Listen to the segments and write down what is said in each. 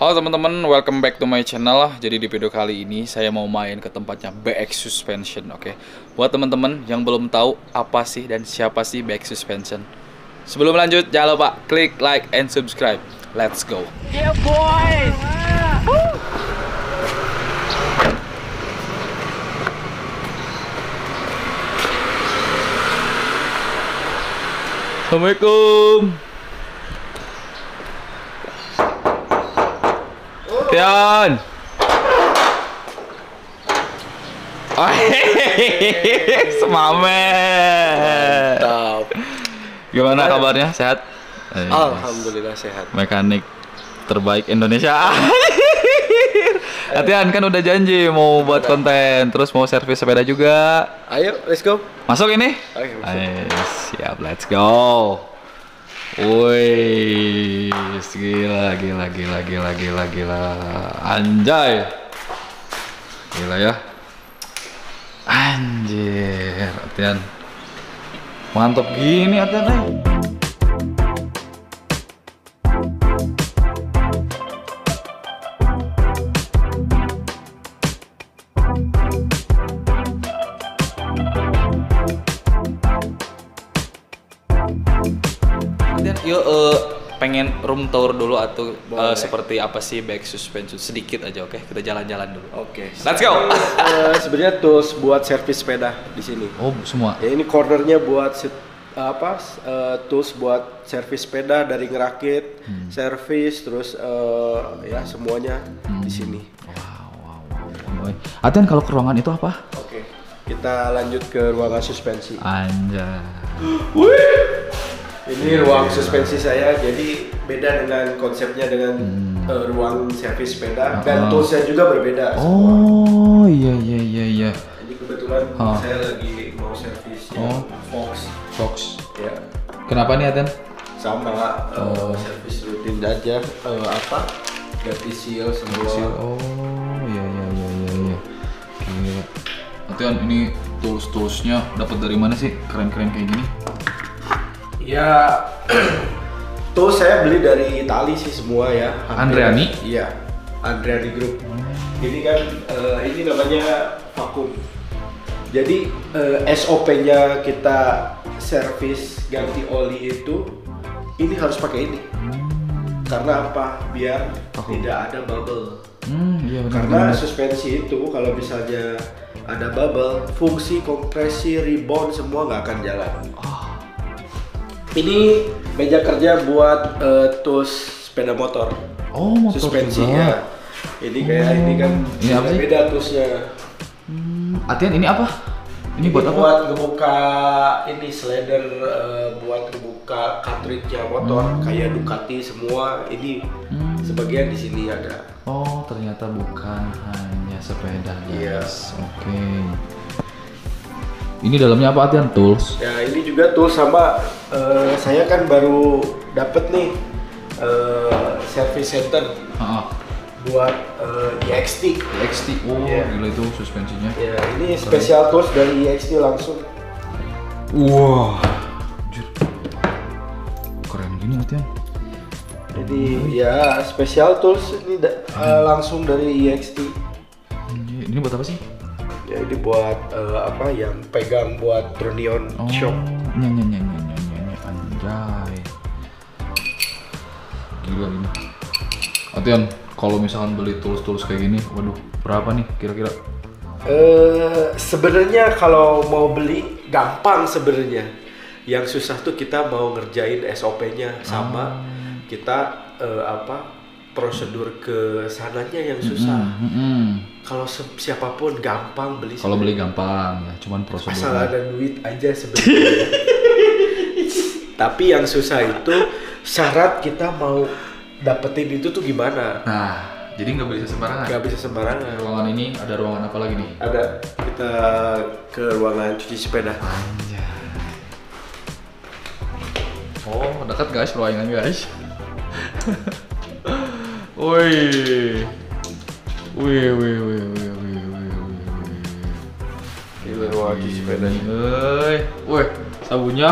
Halo teman-teman, welcome back to my channel. Jadi di video kali ini saya mau main ke tempatnya BX Suspension, oke. Buat teman-teman yang belum tahu apa sih dan siapa sih BX Suspension, sebelum lanjut jangan lupa klik like and subscribe. Let's go. Yeah, boys. Assalamualaikum. Tian. Oh, semamen. Mantap. Gimana kabarnya? Sehat? Alhamdulillah sehat. Mekanik terbaik Indonesia. Tian kan udah janji mau buat konten, terus mau servis sepeda juga. Ayo, let's go. Masuk ini? Ayo, masuk. Siap, let's go. Wih, gila. Anjay. Gila ya. Anjir, Atian. Mantap gini Atian. Yuk pengen room tour dulu atau seperti apa sih BX Suspension sedikit aja, oke? Kita jalan-jalan dulu. Oke. Let's go. Sebenarnya tools buat servis sepeda di sini. Oh, semua. Ya ini cornernya buat tools buat servis sepeda dari ngerakit, servis, terus ya semuanya di sini. Wow. Atian, kalau ke ruangan itu apa? Oke. Kita lanjut ke ruangan suspensi. Anjay. Ini ruang suspensi saya, jadi beda dengan konsepnya dengan ruang servis sepeda, dan toolsnya juga berbeda. Oh, iya. Ini kebetulan saya lagi mau servis yang Fox. Ya. Kenapa nih Atian? Sama servis rutin aja, ganti seal semua. Oh, iya. Gila. Atian, ini tools-toolsnya dapat dari mana sih? Keren-keren kayak gini. Ya, tuh saya beli dari Itali sih semua ya. Andreani? Iya, Andreani Group. Ini kan, ini namanya vakum. Jadi SOP-nya kita servis ganti oli itu, ini harus pakai ini. Karena apa? Biar tidak ada bubble. Iya, Karena suspensi itu kalau misalnya ada bubble, fungsi kompresi, rebound semua nggak akan jalan. Ini meja kerja buat tools sepeda motor. Oh, motor suspensinya. Ini kayak ini kan ini apa sih? beda toolsnya. Atian, ini apa? Ini buat apa? Buat ngebuka ini slider, buat ngebuka cartridge-nya motor kayak Ducati semua. Ini sebagian di sini ada. Oh, ternyata bukan hanya sepeda, guys. Oke. Ini dalamnya apa Atian? Tools? Ya, ini juga tools sama. Saya kan baru dapet nih service center buat EXT. Oh, gila itu suspensinya. Ya, ini special tools dari EXT langsung. Wah, keren gini Atian. Jadi ya special tools ini langsung dari EXT. Ini buat apa sih? Ya ini buat yang pegang buat tronion shock. Anjay. Gila ini. Atian, kalau misalkan beli tools kayak gini, waduh, berapa nih kira-kira? Sebenarnya kalau mau beli gampang sebenarnya. Yang susah tuh kita mau ngerjain SOP-nya sama kita prosedur ke sananya yang susah. Kalau siapapun gampang beli. Kalau beli gampang ya, cuman prosedur. Asal ada duit aja sebenarnya. Tapi yang susah itu syarat kita mau dapetin itu tuh gimana. Nah, jadi nggak bisa sembarangan. Nggak bisa sembarangan. Ruangan ini ada ruangan apa lagi nih? Ada. Kita ke ruangan cuci sepeda. Anjay. Oh, dekat guys ruangan guys. Wih. Ini ruangan cuci sepeda. Wih, sabunnya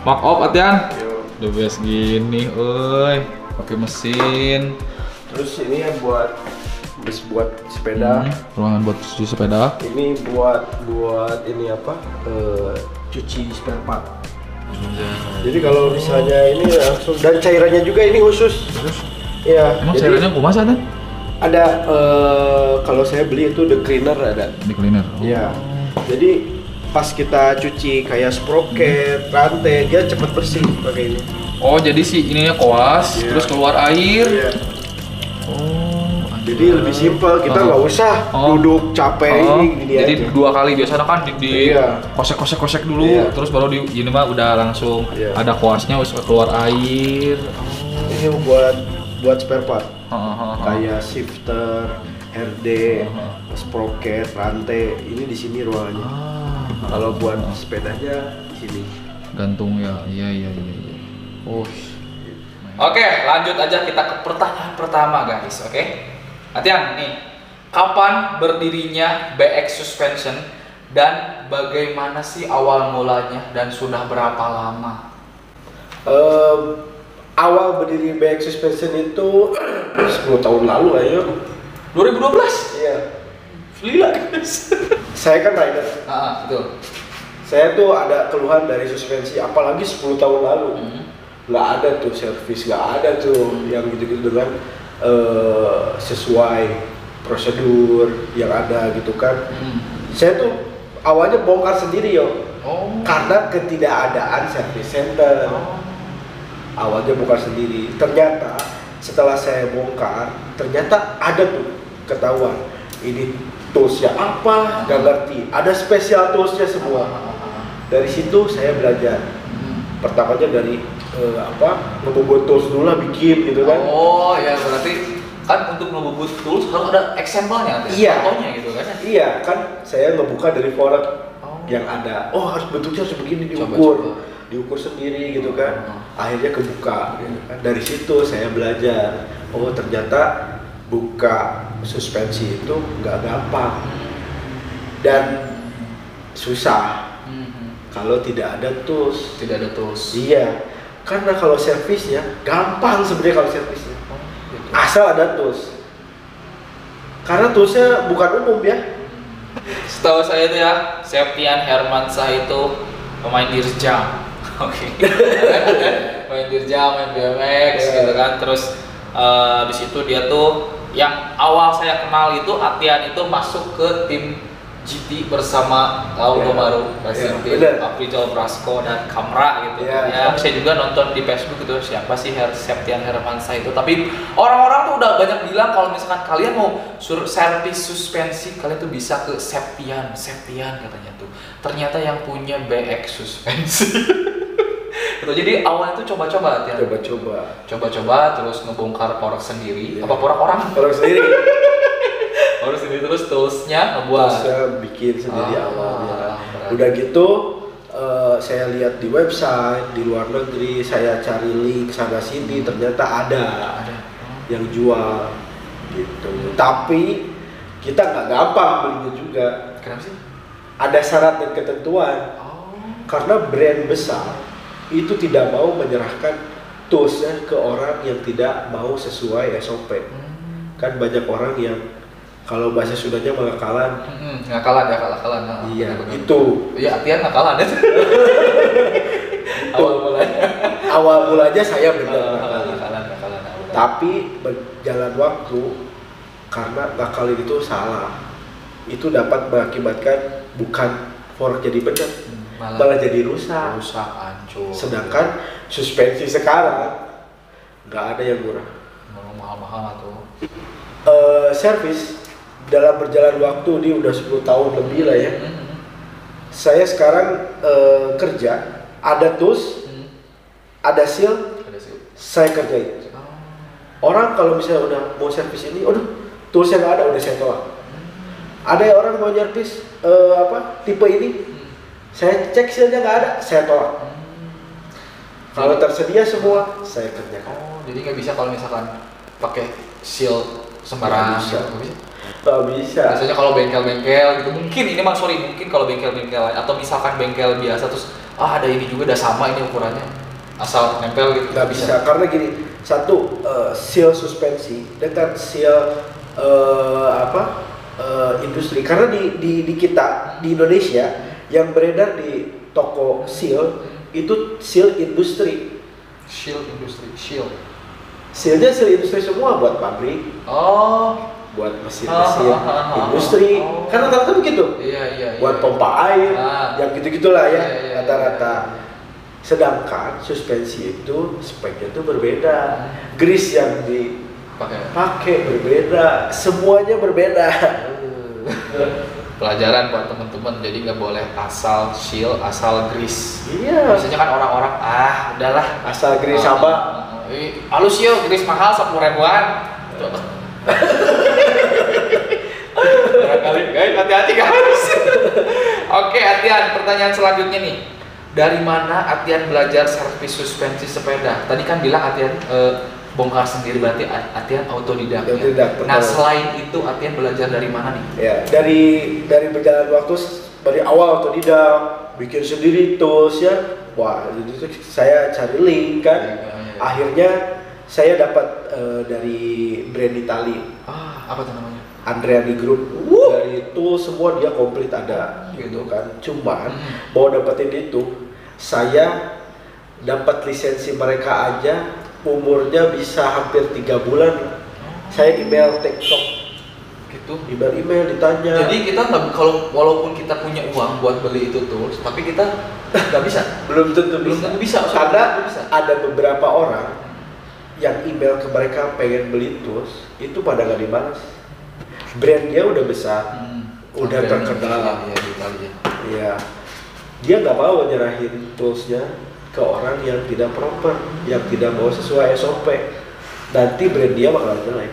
mark off Atian. Yo. The best gini, pakai mesin. Terus ini ya buat sepeda. Ruangan buat cuci sepeda. Ini buat ini apa? Cuci spare part. Jadi kalau misalnya ini langsung, dan cairannya juga ini khusus. Iya. Emang jadi cairannya kumas ada? ada kalau saya beli itu the cleaner ada. Di cleaner. Iya. Jadi pas kita cuci kayak sprocket, rantai, dia cepat bersih pakai ini. Oh, jadi si ininya koas, Iya. terus keluar air. Iya. Oh, Jadi lebih simpel, kita nggak usah duduk capek gini jadi aja. 2 kali biasanya kan di Iya. kosek dulu, Iya. terus baru di ini mah udah langsung Iya. ada koasnya, terus keluar air. Ini buat spare part. Oh. Kayak shifter, RD, sprocket, rantai, ini di sini ruangannya. Kalau buat sepedanya di sini. Gantung ya, iya. Oh. Oke, lanjut aja kita ke pertanyaan pertama guys, oke? Atian, nih, kapan berdirinya BX Suspension dan bagaimana sih awal mulanya dan sudah berapa lama? Awal berdiri BX Suspension itu 10 tahun lalu lah ya. 2012? Iya. Gila guys. Saya kan rider. Betul. Saya tuh ada keluhan dari suspensi, apalagi 10 tahun lalu. Nggak ada tuh servis, nggak ada tuh yang gitu-gitu dengan sesuai prosedur yang ada gitu kan. Saya tuh awalnya bongkar sendiri yo, karena ketidakadaan service center. Awalnya bongkar sendiri, ternyata setelah saya bongkar, ternyata ada tuh ketahuan ini toolsnya apa, nggak ngerti. Ada spesial toolsnya semua. Dari situ saya belajar. Pertamanya dari ngebobot tools dulu lah bikin gitu kan. Oh ya, berarti kan untuk ngebobot tools harus ada example-nya, Iya. contohnya gitu kan? Iya kan, saya ngebuka dari forum yang ada. Oh harus bentuknya harus begini diukur sendiri gitu kan. Akhirnya kebuka. Gitu kan. Dari situ saya belajar. Oh ternyata buka suspensi itu nggak gampang dan susah. Kalau tidak ada tools. Tidak ada tools. Iya, karena kalau servisnya gampang sebenarnya kalau servisnya. Gitu. Asal ada tools. Karena toolsnya bukan umum ya. Setahu saya itu ya, Septian Hermansyah itu pemain dirjam. Oke. Main dirjam, main BMX gitu kan. Terus habis itu dia tuh yang awal saya kenal itu Atian itu masuk ke tim GT bersama Laudo Maru, tim Aprijal Brasco dan Kamra gitu. Ya, saya juga nonton di Facebook gitu, siapa sih Septian Hermansyah itu. Tapi orang-orang tuh udah banyak bilang kalau misalkan kalian mau servis suspensi, kalian tuh bisa ke Septian katanya tuh. Ternyata yang punya BX suspensi. Gitu. Jadi awalnya tuh coba-coba Tian. Coba-coba terus ngebongkar porak sendiri. Apa porak orang? Porak sendiri. Harus ini terus toolsnya ngebuat. Saya bikin sendiri awalnya. Udah gitu saya lihat di website di luar negeri, saya cari link sana sini, ternyata ada yang jual gitu. Tapi kita nggak gampang belinya juga. Kenapa sih? Ada syarat dan ketentuan. Karena brand besar itu tidak mau menyerahkan toolsnya ke orang yang tidak mau sesuai SOP. Kan banyak orang yang kalau bahasa Sundanya ngakalan. Ngakalan ya, kalah-kalan. Iya, itu. Iya, Atian ngakalan ya. Awal mulanya saya benar ngakalan. Tapi berjalan waktu, karena ngakalin itu salah. Itu dapat mengakibatkan bukan fork jadi benar, malah jadi rusak, hancur. Sedangkan suspensi sekarang nggak ada yang murah. Mahal-mahal tuh. Servis dalam berjalan waktu ini udah 10 tahun lebih lah ya. Saya sekarang kerja, ada tools, ada seal, saya kerjain. Orang kalau misalnya udah mau servis ini, toolsnya nggak ada, udah saya tolak. Ada orang mau servis tipe ini, saya cek sealnya nggak ada, saya tolak. Kalau tersedia semua, saya kerjakan. Jadi nggak bisa kalau misalkan pakai seal sembarangan. Nggak bisa. Biasanya kalau bengkel-bengkel gitu, mungkin kalau bengkel-bengkel atau misalkan bengkel biasa terus ada ini juga udah sama ini ukurannya, asal nempel gitu. Nggak bisa, karena gini, Satu, seal suspensi dengan seal industri. Karena di kita di Indonesia yang beredar di toko seal itu seal industri. Sealnya seal industri semua, buat pabrik. Buat mesin-mesin industri. Karena rata-rata begitu. Buat pompa air, yang gitu-gitulah ya rata-rata. Sedangkan suspensi itu speknya itu berbeda, grease yang dipakai berbeda, semuanya berbeda. Pelajaran buat teman-teman, jadi nggak boleh asal seal, asal grease. Iya. Biasanya kan orang-orang udahlah asal grease sama. Halus yo, grease mahal 10 ribuan. Barangkali guys, hati-hati guys. Oke, Atian, pertanyaan selanjutnya nih. Dari mana Atian belajar servis suspensi sepeda? Tadi kan bilang Atian bongkar sendiri, berarti Atian autodidak. Nah, selain itu Atian belajar dari mana nih? Ya, dari berjalan waktu, dari awal autodidak, bikin sendiri tools ya. Wah, itu saya cari link kan. Akhirnya saya dapat dari brand Itali. Apa tuh namanya? Andreani Group. Dari tools semua dia komplit ada gitu kan. Cuman mau dapetin itu, saya dapat lisensi mereka aja umurnya bisa hampir 3 bulan. Saya email TikTok gitu, email ditanya. Jadi kita nggak, kalau walaupun kita punya uang buat beli itu tools, tapi kita nggak bisa. belum tentu bisa. Karena ada beberapa orang yang email ke mereka pengen beli tools, itu pada nggak dibalas. Brandnya udah besar, udah terkenal. Iya. Dia nggak mau nyerahin toolsnya ke orang yang tidak proper, yang tidak mau sesuai SOP. Nanti brand dia bakalan jelek.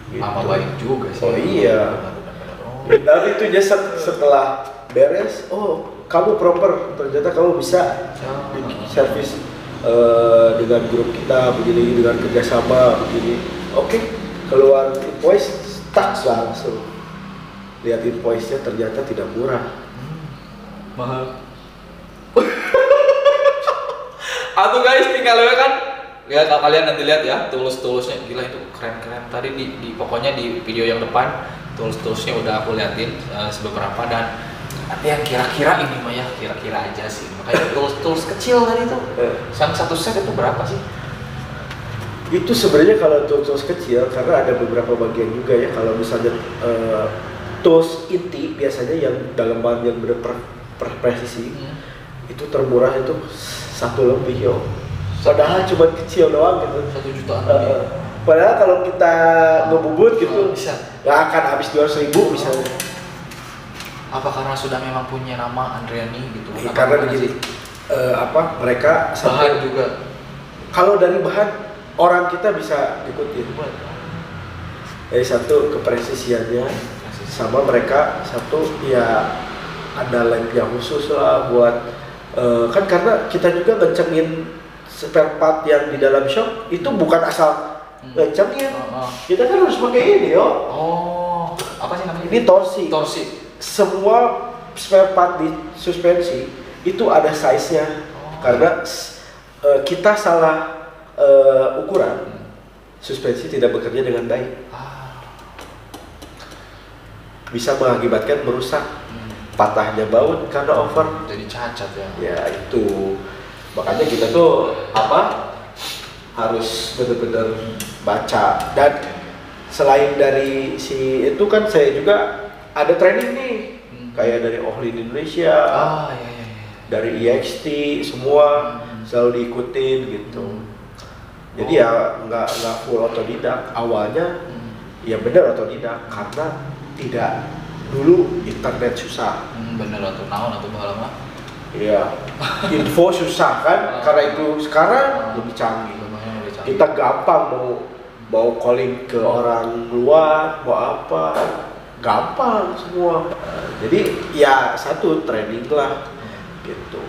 Gitu. Nama baik juga sih. Oh iya. Tapi itu setelah beres, kamu proper, ternyata kamu bisa servis dengan grup kita begini, dengan kerjasama begini. Oke, keluar invoice, tax langsung. Lihat invoice-nya ternyata tidak murah. Mahal. Atau guys, tinggal kan ya, kalau kalian nanti lihat ya tools-toolsnya, gila itu keren-keren. Tadi di pokoknya di video yang depan tools-toolsnya udah aku liatin beberapa, dan yang kira-kira ini mah ya kira-kira aja sih. Makanya tools kecil tadi tuh, yang satu set itu berapa sih? Itu sebenarnya kalau tools kecil, karena ada beberapa bagian juga ya. Kalau misalnya tools inti biasanya yang dalaman yang benar presisi, itu termurah itu 1 lebih yo. Padahal cuma kecil doang gitu. 1 jutaan lebih. Padahal kalau kita ngebubut gitu bisa nggak akan habis 200.000 misalnya. Apa karena sudah memang punya nama Andreani gitu? Karena begini, mereka bahan juga. Kalau dari bahan orang kita bisa ikutin. Satu kepresisiannya, sama mereka satu ya ada lab yang khusus lah buat kan, karena kita juga ngencengin spare part yang di dalam shop itu bukan asal ngencengin. Kita kan harus pakai ini yo. Apa sih namanya? Ini torsi. Semua spare part di suspensi itu ada size-nya. Karena kita salah ukuran, suspensi tidak bekerja dengan baik. Bisa mengakibatkan merusak, patahnya baut karena over, jadi cacat ya. Ya itu, makanya kita tuh harus benar-benar baca. Dan selain dari si itu kan saya juga ada training nih, kayak dari Ohlin Indonesia, dari EXT semua selalu diikutin gitu. Jadi ya nggak full otodidak awalnya. Ya benar otodidak karena tidak, dulu internet susah. Bener atau naon atau bahala mah? Iya. Info susah kan, karena itu sekarang lebih canggih. Kita gampang mau calling ke orang luar, mau apa, gampang semua. Jadi ya satu training lah gitu.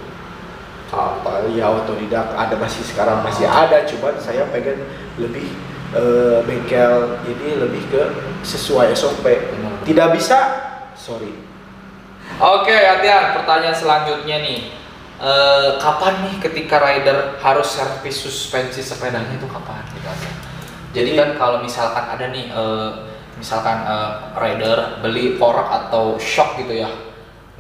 Ya otodidak ada, sekarang masih ada, cuman saya pengen lebih bengkel ini lebih ke sesuai SOP. Tidak bisa, sorry. Oke, Atian, pertanyaan selanjutnya nih. kapan nih ketika rider harus servis suspensi sepedanya itu kapan gitu aja. Jadi kan kalau misalkan ada nih rider beli fork atau shock gitu ya.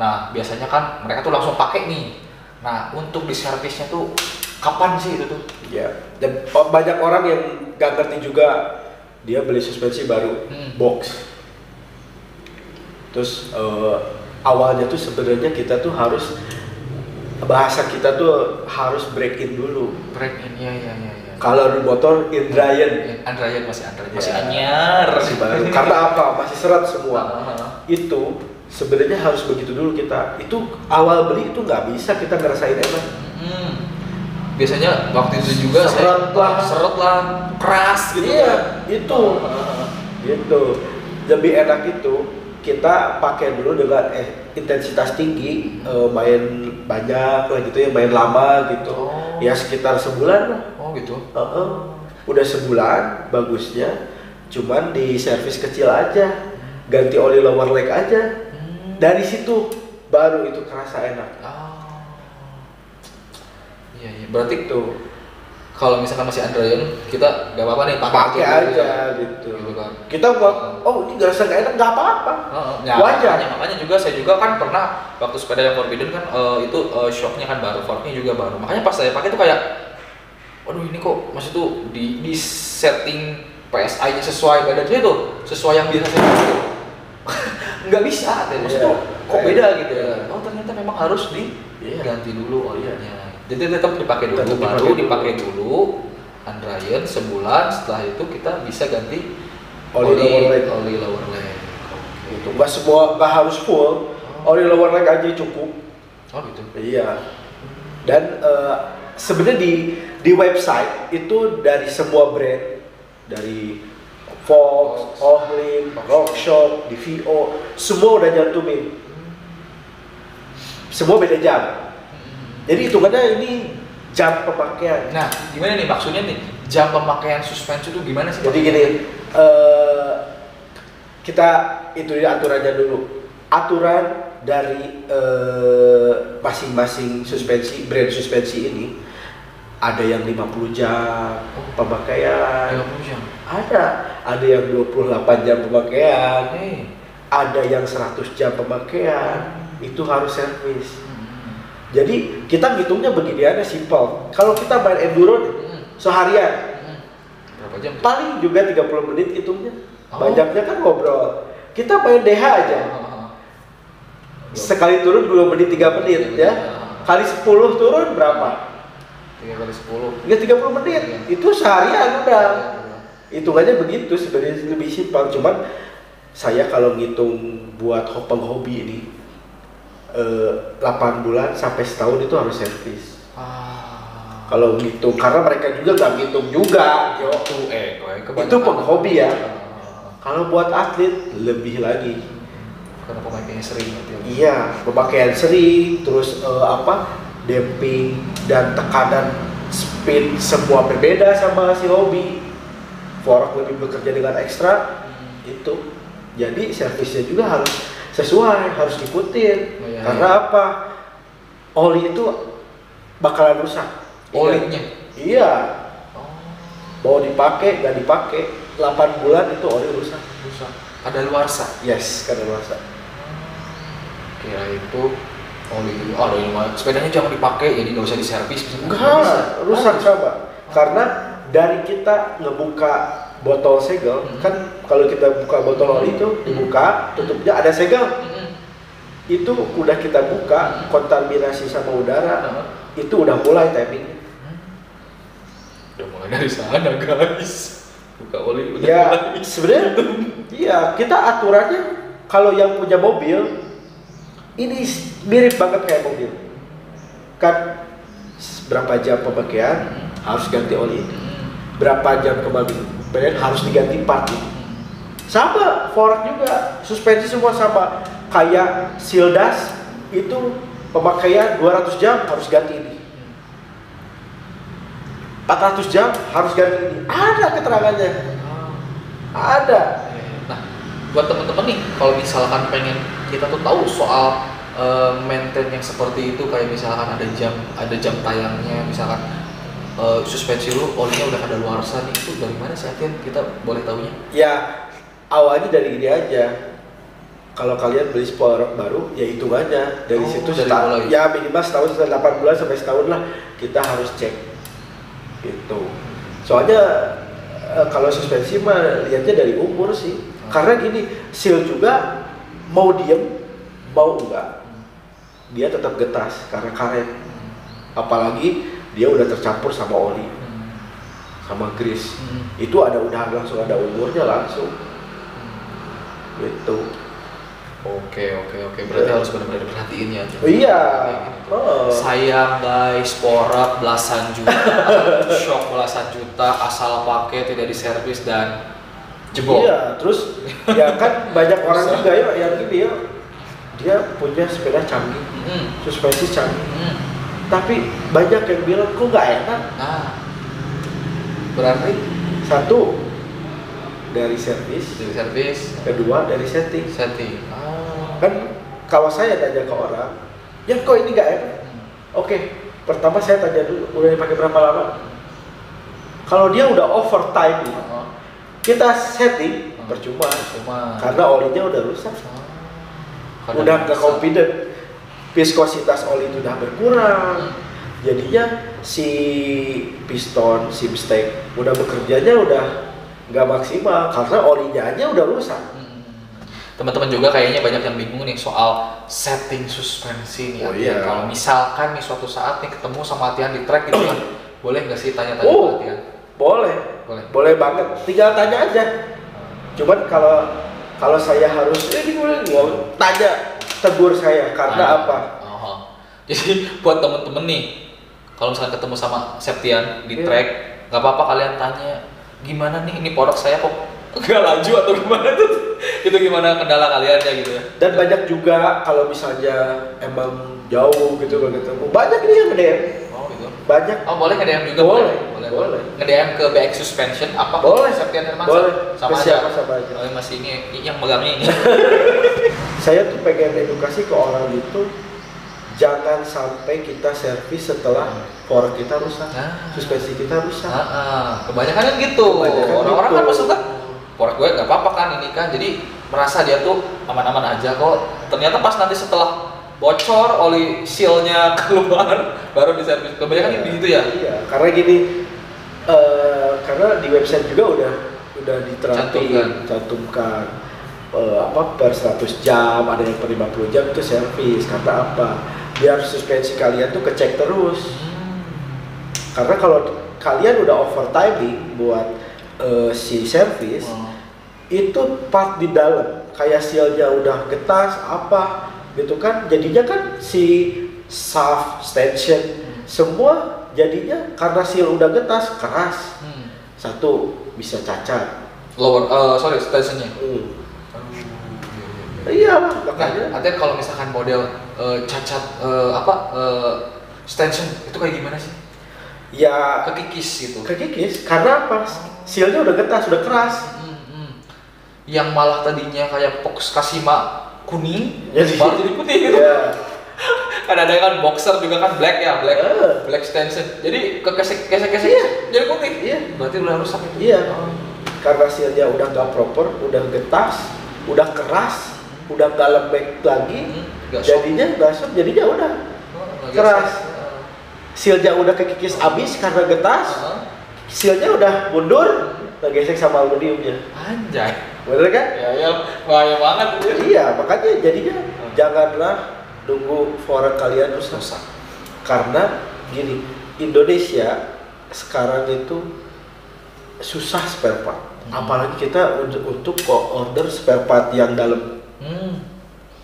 Nah, biasanya kan mereka tuh langsung pakai nih. Nah, untuk di servisnya tuh kapan sih itu tuh? Ya, dan banyak orang yang gak ngerti juga, dia beli suspensi baru box. Terus awalnya tuh sebenarnya kita tuh harus, bahasa kita tuh harus break in dulu. Break in, ya. Kalau di motor Indrayan Masih anyar. Masih baru. Karena apa? Masih serat semua. Itu sebenarnya harus begitu dulu kita. Itu awal beli itu nggak bisa kita ngerasain enak. Biasanya waktu itu juga seret lah, keras gitu. Iya, itu. Gitu. Lebih enak itu kita pakai dulu dengan intensitas tinggi, main banyak lah gitu ya, main lama gitu. Ya sekitar sebulan lah. Oh gitu. Udah sebulan bagusnya, cuman di servis kecil aja, ganti oli lower leg aja. Dari situ baru itu kerasa enak. Iya. Berarti tuh kalau misalkan masih Android, kita nggak apa-apa nih pakai aja gitu kan. Kita buat, ini ngerasa nggak enak, nggak apa-apa. Wajar. Makanya juga saya juga kan pernah waktu sepeda yang Forbidden kan itu shocknya kan baru, forknya juga baru. Makanya pas saya pakai tuh kayak, waduh ini kok maksud tuh di setting PSI-nya sesuai badannya tuh sesuai yang biasa saya pakai. Nggak bisa, maksud tuh kok beda gitu ya. Oh ternyata memang harus diganti dulu olinya. Jadi tetap dipakai dulu, dipakai dulu Android sebulan, setelah itu kita bisa ganti oli lower leg. Itu nggak harus full, oli lower leg aja cukup. Oh gitu. Iya. Dan sebenarnya di website itu dari semua brand, dari Fox, Ohlin, Rockshop, DVO, semua udah jantumin. Semua beda jam. Jadi hitungannya ini jam pemakaian. Nah, gimana nih maksudnya nih jam pemakaian suspensi itu gimana sih? Jadi gini, kita itu aturannya dulu. Aturan dari masing-masing suspensi, brand suspensi ini ada yang 50 jam pemakaian. 50 jam. Ada yang 28 jam pemakaian. Ada yang 100 jam pemakaian. Itu harus servis. Jadi kita ngitungnya begini aja, simple. Kalau kita main enduro seharian, berapa jam? Paling juga 30 menit hitungnya. Banyaknya kan ngobrol. Kita main DH aja. Sekali turun 2 menit 3 menit ya. Kali 10 turun berapa? 3 kali 10. Ya 30 menit. Itu seharian udah. Hitungannya begitu, sebenarnya lebih simpel. Cuman saya kalau ngitung buat hobi ini 8 bulan sampai setahun itu harus servis. Kalau ngitung, karena mereka juga nggak ngitung juga, itu penghobi ya. Kalau buat atlet lebih lagi. Karena pemakaiannya sering. Iya, pemakaian sering, terus damping dan tekanan speed semua berbeda sama si hobi. Fork lebih bekerja dengan ekstra, itu. Jadi servisnya juga harus sesuai, harus ikutin. Karena apa? Oli itu bakalan rusak. Olinya? Iya. Mau dipakai, nggak dipakai, 8 bulan itu oli rusak. Kadaluarsa? Yes, kadaluarsa. Kira itu oli dulu. Sepedanya jangan dipakai, jadi nggak usah diservis. Enggak, rusak sama. Karena dari kita ngebuka botol segel, kan kalau kita buka botol oli itu dibuka, tutupnya ada segel. Itu udah kita buka, kontaminasi sama udara, itu udah mulai timingnya. Udah mulai dari sana guys. Buka oli udah ya, mulai. Sebenarnya iya, kita aturannya kalau yang punya mobil ini mirip banget kayak mobil. Kan berapa jam pemakaian harus ganti oli. Berapa jam kemudian harus diganti part. Sama, fork juga, suspensi semua sama. Kayak seal dust itu pemakaian 200 jam harus ganti ini. 400 jam harus ganti ini. Ada keterangannya. Ada. Nah, buat temen-temen nih, kalau misalkan pengen kita tuh tahu soal maintain yang seperti itu, kayak misalkan ada jam tayangnya, misalkan suspensi lu olinya udah kadaluarsa nih, itu dari mana sih Atian, kita boleh tahunya? Ya awalnya dari gini aja. Kalau kalian beli spoiler baru, ya itu aja. Dari situ dari ya minimal setahun, 8 bulan sampai setahun lah kita harus cek. Gitu. Soalnya kalau suspensi mah lihatnya dari umur sih. Karena gini, seal juga mau diem, mau enggak, dia tetap getas karena karet. Apalagi dia udah tercampur sama oli, sama grease. Itu udah langsung ada umurnya langsung. Gitu. Oke, berarti harus benar-benar diperhatiin ya. Iya. Sayang guys, porak belasan juta, shock belasan juta, asal pakai tidak diservis dan jebol. Iya, terus ya kan banyak orang juga ya yang gini ya, dia punya sepeda canggih, suspensi canggih, tapi banyak yang bilang kok nggak enak. Nah, berarti satu dari servis, kedua dari setting. Kan kalau saya tanya ke orang, ya kok ini nggak enak? Oke, pertama saya tanya dulu, udah dipakai berapa lama? Kalau dia udah overtime, kita setting percuma, karena olinya udah rusak, udah nggak confident, viskositas oli itu udah berkurang, jadinya si piston, si steak udah bekerjanya udah nggak maksimal karena olinya aja udah rusak. Teman-teman juga kayaknya banyak yang bingung nih soal setting suspensi nih. Iya. Kalau misalkan nih suatu saat nih ketemu sama Atian di track gitu kan, boleh nggak sih tanya-tanya ke Atian? Boleh banget, tinggal tanya aja. Cuman kalau saya harus ini tanya, tegur saya karena apa? Jadi buat temen-temen nih, kalau misalnya ketemu sama Septian di track, nggak apa-apa kalian tanya, gimana nih ini produk saya kok nggak laju atau gimana tuh? Itu gimana kendala kalian ya gitu ya? Dan banyak juga kalau misalnya emang jauh gitu kalau ketemu, banyak nih yang nge-DM. Oh gitu. Banyak. Oh boleh nge-DM juga? Boleh. Nge-DM ke BX Suspension apa? Boleh. Septian Hermansyah? Boleh. Sama aja. Oh, masih ini yang megangnya ini. Saya tuh pengen edukasi ke orang itu, jangan sampai kita servis setelah fork kita rusak, suspensi kita rusak. Kebanyakan kan gitu. Orang-orang kan maksudnya fork gue nggak apa-apa kan ini kan, jadi merasa dia tuh aman-aman aja kok. Ternyata pas nanti setelah bocor oli sealnya keluar baru diservis. Kebanyakan begitu ya. Iya, karena gini, karena di website juga udah diterapin, cantumkan per 100 jam, ada yang per 50 jam itu servis. Karena apa? Biar suspensi kalian tuh kecek terus. Karena kalau kalian udah overtiming buat si servis, itu part di dalam kayak sealnya udah getas apa gitu kan, jadinya kan si shaft tension semua jadinya karena seal udah getas keras. Satu bisa cacat. Tensionnya. Iya, makanya. Artinya kalau misalkan model cacat tension itu kayak gimana sih? Ya kekikis gitu. Kekikis karena apa? Sealnya udah getas, udah keras. Yang malah tadinya kayak box Kasima kuning, malah jadi putih gitu. Yeah. Kan ada kan boxer juga kan black ya, black tension. Jadi kekesek jadi putih. Iya. Berarti udah rusak itu. Iya. Karena sealnya udah nggak proper, udah getas, udah keras, udah nggak lembek lagi, jadinya gasp, jadinya udah keras. Sealnya udah kekikis abis karena getas, sealnya udah mundur, ngegesek sama aluminiumnya. Anjay. Bener kan? Ya, bahaya banget. Iya, makanya jadinya janganlah nunggu fork kalian rusak. Karena gini, Indonesia sekarang itu susah spare part. Apalagi kita untuk order spare part yang dalam,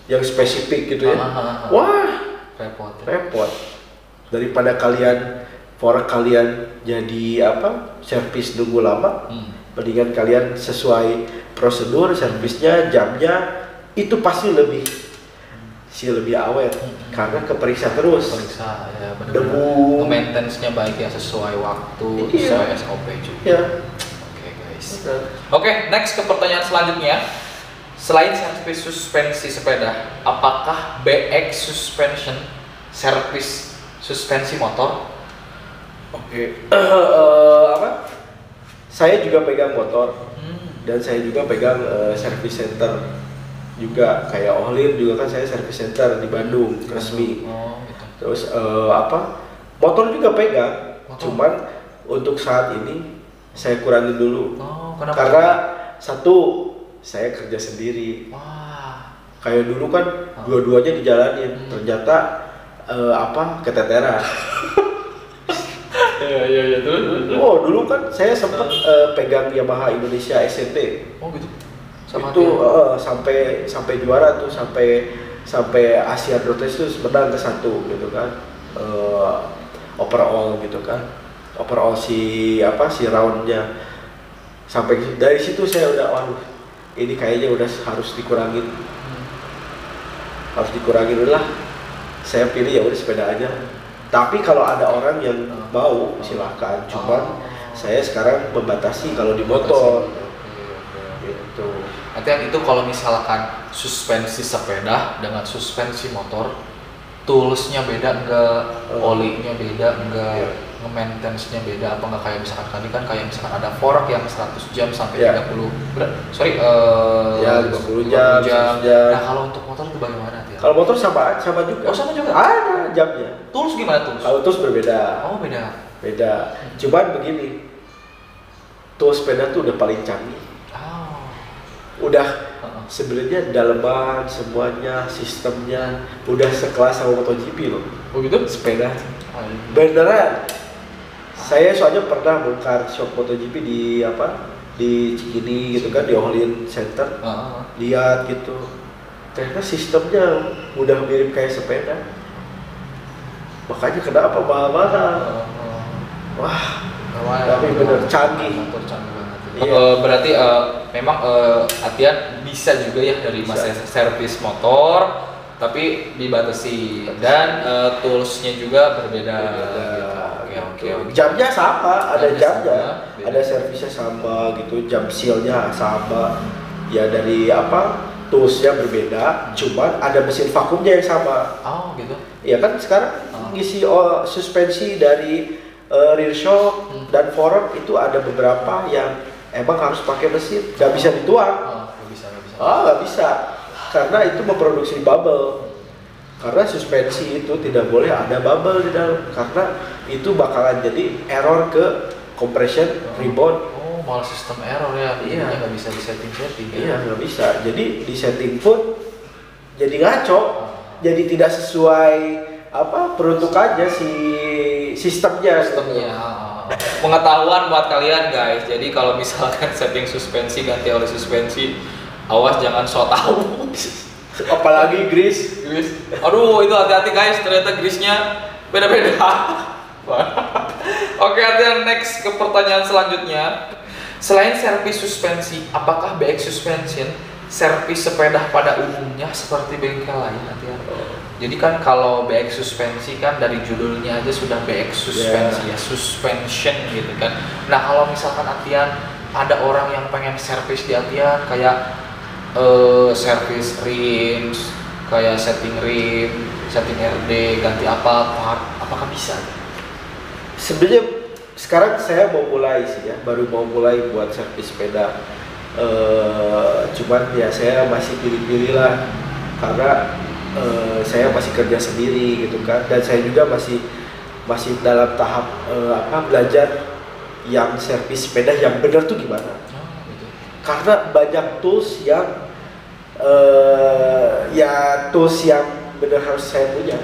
yang spesifik gitu ya. Wah, repot. Daripada fork kalian jadi servis nunggu lama, mendingan kalian sesuai prosedur servisnya, jamnya itu pasti lebih awet karena keperiksa terus. Ya, debu, maintenance-nya baik ya, sesuai waktu, sesuai SOP juga. Iya. Oke guys. Oke, next ke pertanyaan selanjutnya. Selain servis suspensi sepeda, apakah BX Suspension servis suspensi motor? Oke. Apa? Saya juga pegang motor dan saya juga pegang service center juga, kayak Ohlir juga kan saya service center di Bandung resmi. Oh, gitu. Terus apa? Motor juga pegang. Motor? Cuman untuk saat ini saya kurangin dulu. Oh, kenapa? Karena satu, saya kerja sendiri. Wah. Kayak dulu kan dua-duanya dijalanin, ternyata apa? Keteteran. Iya terus. Oh, dulu kan saya sempat pegang Yamaha Indonesia SCT. Oh gitu. Itu sampai juara tuh, sampai Asia Road Race tuh menang ke 1 gitu kan. Overall gitu kan. Overall si roundnya. Sampai dari situ saya udah, waduh, ini kayaknya udah harus dikurangin. Harus dikurangin lah. Saya pilih ya udah sepeda aja. Tapi kalau ada orang yang mau silahkan, cuman saya sekarang membatasi kalau di motor. Gitu. Artinya itu kalau misalkan suspensi sepeda dengan suspensi motor, toolsnya beda enggak, olinya beda enggak, nge-maintenance-nya beda apa enggak, kayak misalkan tadi kan kayak misalkan ada fork yang 100 jam sampai 30 50 jam. Nah, kalau untuk motor itu bagaimana dia? Kalau motor sama juga. Oh, sama juga. Ada jamnya. Tools gimana tools? Kalau tools berbeda. Oh, beda. Beda. Cuman begini. Tools sepeda tuh udah paling canggih. Oh. Udah sebenarnya daleman semuanya, sistemnya udah sekelas sama MotoGP loh. Oh gitu? Sepeda. Beneran. Saya soalnya pernah bongkar shop MotoGP di Cikini gitu kan, di Ohlir Center. Lihat gitu. Ternyata sistemnya udah mirip kayak sepeda. Makanya kenapa mahal-mahal. Wah, tapi bener canggih. Motor canggih banget. Iya. Berarti memang Atian bisa juga ya dari masa servis motor, tapi dibatasi dan toolsnya juga berbeda. Oke. Jamnya sama, ada jamnya, ada servisnya sama gitu, jam sealnya sama. Ya dari toolsnya berbeda, cuman ada mesin vakumnya yang sama. Oh gitu. Ya kan sekarang ngisi suspensi dari rear shock dan fork itu ada beberapa yang emang harus pakai mesin, nggak bisa dituang. Nggak bisa, karena itu memproduksi bubble. Karena suspensi itu tidak boleh ada bubble di dalam, karena itu bakalan jadi error ke compression rebound. Malah sistem error ya, iya, nggak bisa disetting-setting ya. Iya, nggak bisa. Jadi di setting pun jadi ngaco, jadi tidak sesuai peruntukannya si sistemnya. Pengetahuan buat kalian guys. Jadi kalau misalkan setting suspensi ganti oleh suspensi, awas jangan so tahu. Apalagi grease. Aduh, itu hati-hati guys, ternyata grease-nya beda-beda. Oke, Atian, next ke pertanyaan selanjutnya. Selain servis suspensi, apakah BX Suspension servis sepeda pada umumnya seperti bengkel lain, Atian? Jadi kan kalau BX Suspensi kan dari judulnya aja sudah BX Suspensi ya, suspension gitu kan. Nah, kalau misalkan Atian ada orang yang pengen servis di Atian kayak servis rims, kayak setting rim, setting RD, ganti apakah bisa? Sebenarnya sekarang saya mau mulai sih ya, baru mau mulai buat servis sepeda. Cuman ya saya masih pilih-pilih lah, karena saya masih kerja sendiri gitu kan, dan saya juga masih dalam tahap belajar yang servis sepeda yang benar tuh gimana. Karena banyak tools yang tools yang benar harus saya punya.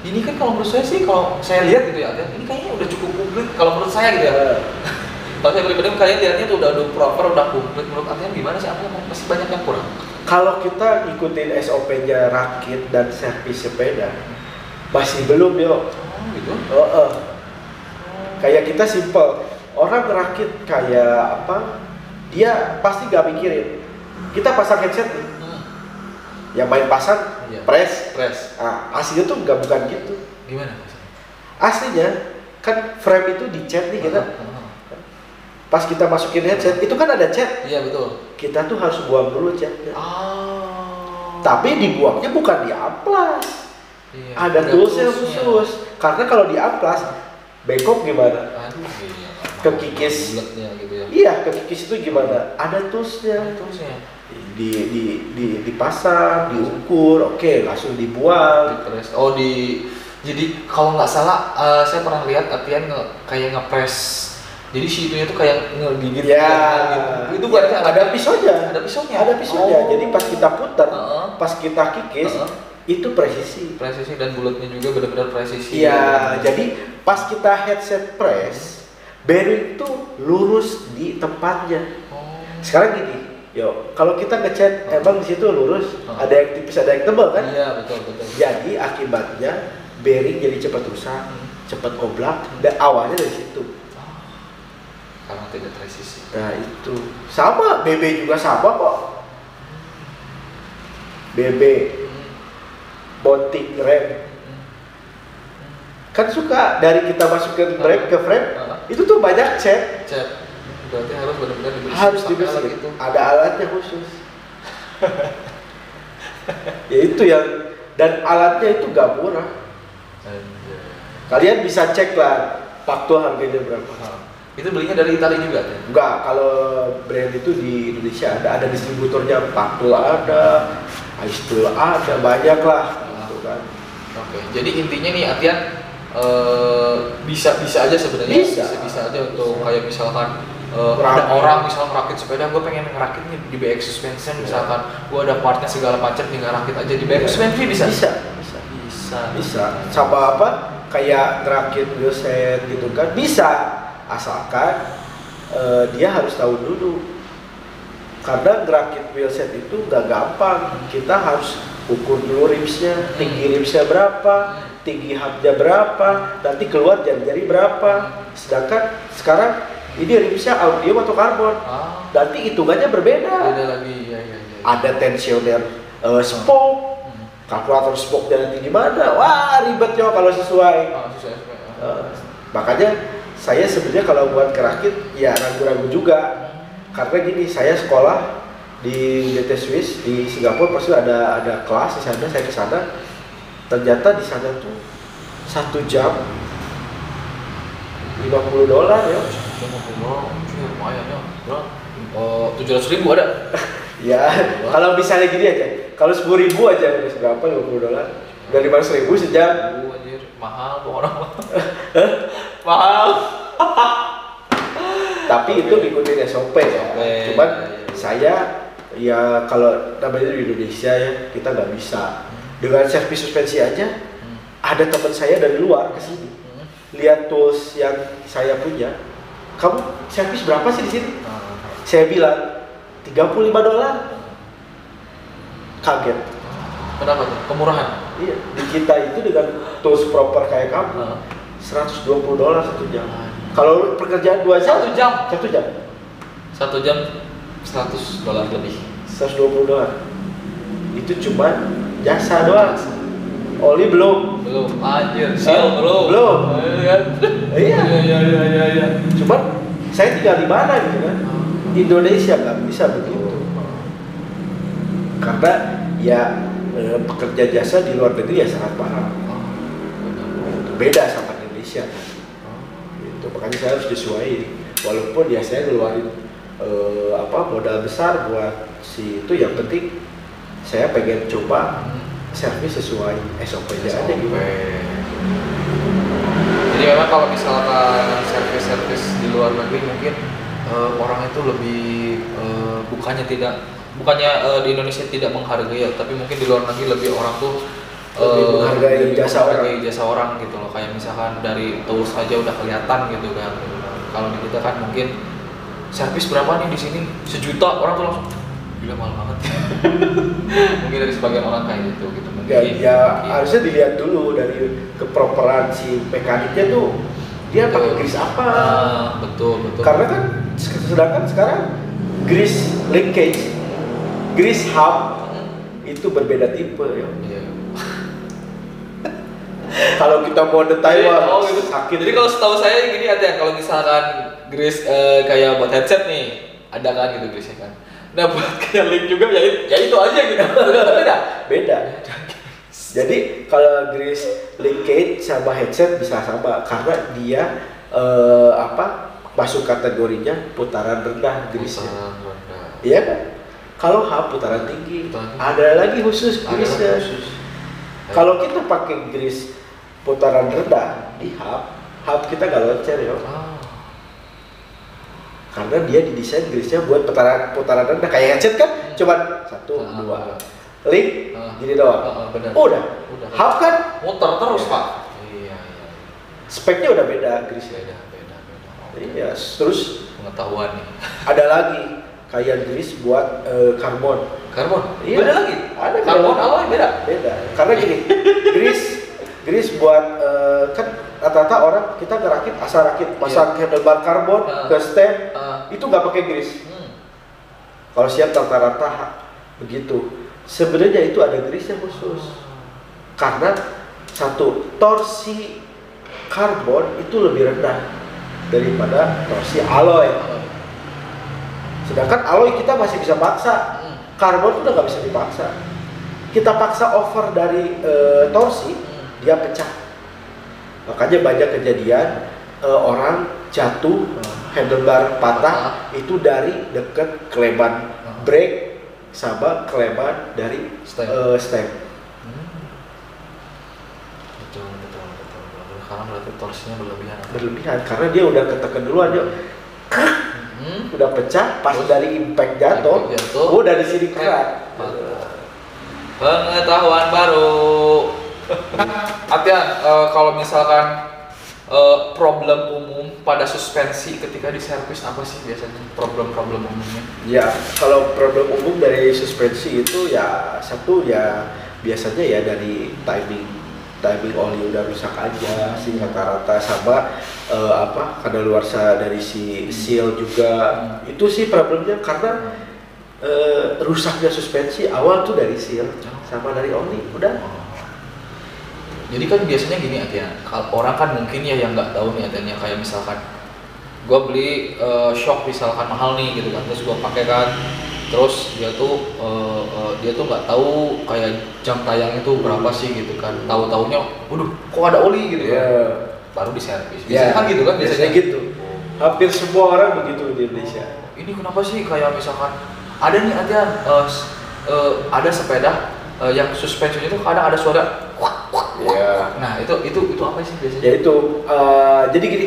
Ini kan kalau menurut saya sih, kalau saya lihat gitu ya, ini kayaknya udah cukup komplit kalau menurut saya gitu ya. Kalau saya pribadi kayaknya lihatnya tuh udah proper, udah komplit. Menurut Atian gimana sih? Apa masih banyak yang kurang? Kalau kita ngikutin SOP-nya rakit dan servis sepeda, masih belum yo. Oh gitu? Kayak kita simple, orang ngerakit kayak dia pasti gak mikirin. Kita pasang headset nih, yang main pasang press. Nah, aslinya tuh bukan gitu. Gimana? Aslinya kan frame itu dicat nih kita. pas kita masukin headset itu kan ada cat. Iya betul. Kita tuh harus buang dulu catnya. Oh. Tapi dibuangnya bukan di amplas. Iya, ada toolsnya khusus. Karena kalau di amplas bengkok gimana? Aduh, iya. Kekikis. Bulatnya gitu ya. Iya, kekikis itu gimana? Ada toolsnya. Ada toolsnya. Dipasang, diukur, oke, langsung dibuang. Dipres. Oh jadi kalau nggak salah saya pernah lihat Atian kayak ngepres. Jadi si itunya tuh kayak ngegigit Ya, gitu. Itu berarti ada pisaunya. Ada pisaunya. Ada pisaunya. Oh. Jadi pas kita putar, pas kita kikis, itu presisi. Presisi dan bulatnya juga benar-benar presisi. Iya, jadi pas kita headset press, bearing tuh lurus di tempatnya. Oh. Sekarang gini, yo, kalau kita ngecat emang di situ lurus, ada yang tipis, ada yang tebal kan? Iya, betul. Jadi akibatnya bearing jadi cepat rusak, cepat oblak, dan awalnya dari situ. Karena tidak presisi. Nah itu sama, BB juga sama kok. BB, bonding rem, kan suka dari kita masukin rem ke frame, itu tuh banyak cat. Berarti harus benar-benar dibersihkan. Harus dibersihkan. Gitu. Ada alatnya khusus. Ya itu yang, dan alatnya itu gak murah. Kalian bisa cek lah faktual harganya berapa. Itu belinya dari Italia juga kan? Enggak, kalau brand itu di Indonesia ada distributornya, Faktul ada, Aistul ada, banyak lah gitu kan. Oke, jadi intinya nih Atian bisa aja sebenarnya bisa aja untuk kayak misalkan ada orang misalnya ngerakit sepeda, gue pengen ngerakitnya di BX Suspension misalkan, gue ada partnya segala macam tinggal rakit aja di BX Suspension bisa. Sama apa? Kayak ngerakit wheelset gitu kan bisa. Asalkan dia harus tahu dulu, karena ngerakit wheelset itu nggak gampang. Kita harus ukur dulu ribsnya, tinggi ribsnya berapa, tinggi hubnya berapa, nanti keluar jari-jari berapa. Sedangkan sekarang ini ribsnya aluminium atau karbon, nanti hitungannya berbeda. Beda lagi, ya. Ada tensioner spoke, kalkulator spoke-nya nanti gimana, wah ribet yo kalau sesuai. Makanya saya sebenarnya kalau buat kerakit ya ragu-ragu juga, karena gini, saya sekolah di DT Swiss di Singapura, pasti ada kelas di sana. Saya ke sana, ternyata di sana tuh 1 jam $50 ya. Lumayan ya, bro. 700.000 ada. Ya, kalau misalnya gini aja, kalau 10.000 aja udah berapa, $50 udah 500.000 sejam. Anjir, mahal tuh orang. Mahal. Tapi itu ngikutin SOP ya. Cuman saya ya kalau namanya di Indonesia ya, kita nggak bisa dengan servis suspensi aja. Ada teman saya dari luar ke sini, lihat tools yang saya punya, kamu servis berapa sih di sini? Saya bilang $35. Kaget. Kenapa tuh? Kemurahan? Iya, di kita itu dengan tools proper kayak kamu, $120 1 jam. Kalau pekerjaan 2 jam, 1 jam? 1 jam. 1 jam $100 lebih. $120. Itu cuma jasa doang. Oli belum. Belum, anjir, seal belum. Iya. Cuman saya tinggal di mana gitu kan? Indonesia nggak bisa begitu. Karena ya pekerja jasa di luar negeri ya sangat mahal. Beda sama Indonesia. Itu makanya saya harus disesuaikan. Walaupun ya saya ngeluarin modal besar buat si itu, yang penting saya pengen coba servis sesuai SOP-nya aja gitu. Jadi memang kalau misalkan servis di luar negeri mungkin orang itu lebih bukannya di Indonesia tidak menghargai ya, tapi mungkin di luar negeri lebih orang tuh lebih menghargai jasa orang gitu loh. Kayak misalkan dari tools aja udah kelihatan gitu kan. Kalau di kita kan mungkin servis berapa nih di sini, 1 juta, orang tuh langsung gila mahal banget. Mungkin dari sebagian orang kayak gitu mungkin. Ya harusnya dilihat dulu dari keproperan si mekaniknya tuh, dia pakai grease apa. Betul. Karena kan sedangkan sekarang grease linkage, grease hub itu berbeda tipe ya. Kalau kita mau detail gitu. sakit. Jadi kalau setahu saya gini, ada kalau misalkan grease kayak buat headset nih, ada kan gitu grease kan. Nah buat kayak link juga ya itu aja gitu. Beda. Jadi kalau grease linkage sama headset bisa sama karena dia masuk kategorinya putaran rendah grease-nya. Iya kan? Kalau hub putaran tinggi, ada lagi khusus grease-nya. Kalau kita pakai grease putaran rendah di hub kita nggak loncer ya. Karena dia didesain grease-nya buat putaran rendah kayak headset kan, cuma 1, 2 link gini doang. Udah. Hub kan muter terus ya. Pak. Iya. Speknya udah beda grease-nya. Beda. Iya, terus Pengetahuan nih. ada lagi kayak grease buat karbon. Iya. Beda lagi. Ada karbon alloy beda. Karena gini, grease buat kan rata-rata orang kita ngerakit asal rakit pasang handlebar karbon ke stem itu nggak pakai grease. Kalau siap rata-rata begitu. Sebenarnya itu ada grease yang khusus. Karena satu torsi karbon itu lebih rendah daripada torsi alloy. Sedangkan alloy kita masih bisa paksa, karbon udah nggak bisa dipaksa. Kita paksa over dari torsi, dia pecah. Makanya banyak kejadian orang jatuh, handlebar patah itu dari deket keleban brake sama keleban dari stem. Betul. Karena berarti torsinya Berlebihan karena dia udah ketekan duluan dia. Udah pecah pas dari impact jatuh. Udah di sini kerak. Pengetahuan baru. Atian, kalau misalkan problem umum pada suspensi ketika diservis apa sih biasanya problem umumnya? Ya, kalau problem umum dari suspensi itu ya satu ya biasanya ya dari timing oli udah rusak aja sih rata-rata sama kadaluarsa dari si seal juga. Itu sih problemnya karena rusaknya suspensi awal tuh dari seal sama dari oli udah. Jadi kan biasanya gini Atian, orang kan mungkin ya yang nggak tahu nih Atian, ya kayak misalkan gue beli shock misalkan mahal nih gitu kan, terus gue pakai kan, terus dia tuh nggak tahu kayak jam tayang itu berapa sih gitu kan, tahu-taunya, waduh kok ada oli gitu kan, baru diservis. Biasanya kan gitu kan biasanya gitu. Hampir semua orang begitu di Indonesia. Ini kenapa sih kayak misalkan ada nih Atian, ada sepeda yang suspensinya itu kadang ada suara. Ya. Nah itu apa sih biasanya? Ya itu jadi gini,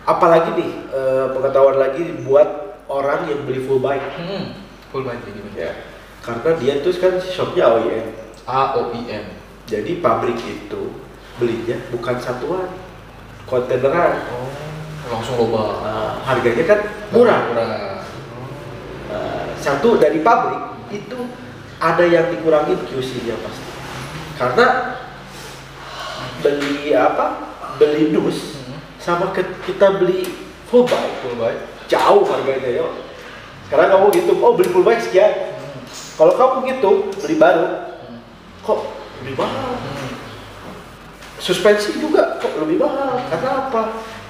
apalagi nih pengetahuan lagi buat orang yang beli full bike. Full bike gimana? Ya. Karena dia tuh kan shopnya OEM. OEM. Jadi pabrik itu belinya bukan satuan, kontaineran. Langsung loba. Harganya kan murah. Satu dari pabrik itu ada yang dikurangin QC-nya pasti. Karena beli dus sama kita beli full bike jauh harganya yo. Sekarang kamu gitu, beli full bike sekian. Kalau kamu gitu beli baru, kok lebih mahal. Suspensi juga kok lebih mahal. Karena apa?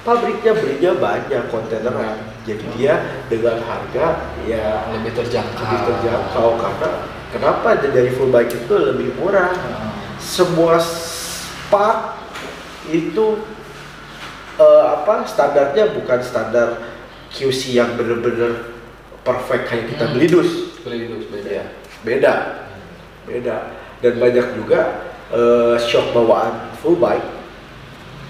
Pabriknya belinya banyak kontaineran, jadi dia dengan harga ya lebih terjangkau. Karena kenapa dari full bike itu lebih murah? Semua part itu standarnya bukan standar QC yang bener-bener perfect kayak kita beli dus beda. Dan banyak juga shock bawaan full bike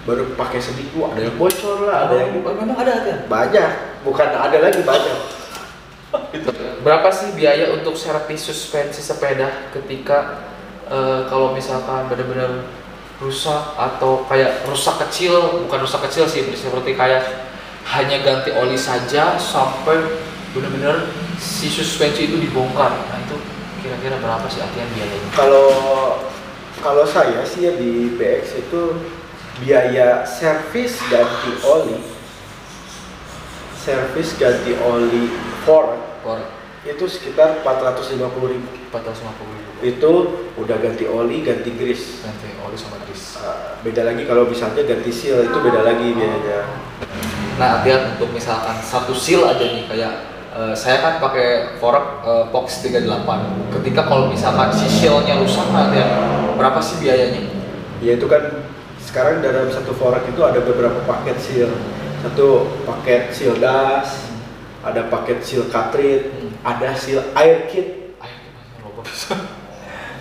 baru pakai seminggu ada yang bocor lah, ada yang memang ada banyak, bukan ada lagi banyak. Berapa sih biaya untuk servis suspensi sepeda ketika kalau misalkan benar-benar rusak atau kayak bukan rusak kecil sih, seperti kayak hanya ganti oli saja sampai benar-benar si suspensi itu dibongkar. Nah itu kira-kira berapa sih artinya biayanya? Kalau saya sih ya di BX itu biaya servis ganti oli fork itu sekitar 450.000. Itu udah ganti oli, ganti grease. Ganti oli sama grease. Beda lagi kalau misalnya ganti seal itu beda lagi biayanya. Nah, Atian untuk misalkan satu seal aja nih kayak saya kan pakai fork Fox 38. Ketika kalau misalkan si seal-nya rusak, Atian, berapa sih biayanya? Ya itu kan sekarang dalam satu fork itu ada beberapa paket seal. Satu paket seal das, ada paket seal cartridge, ada seal air kit.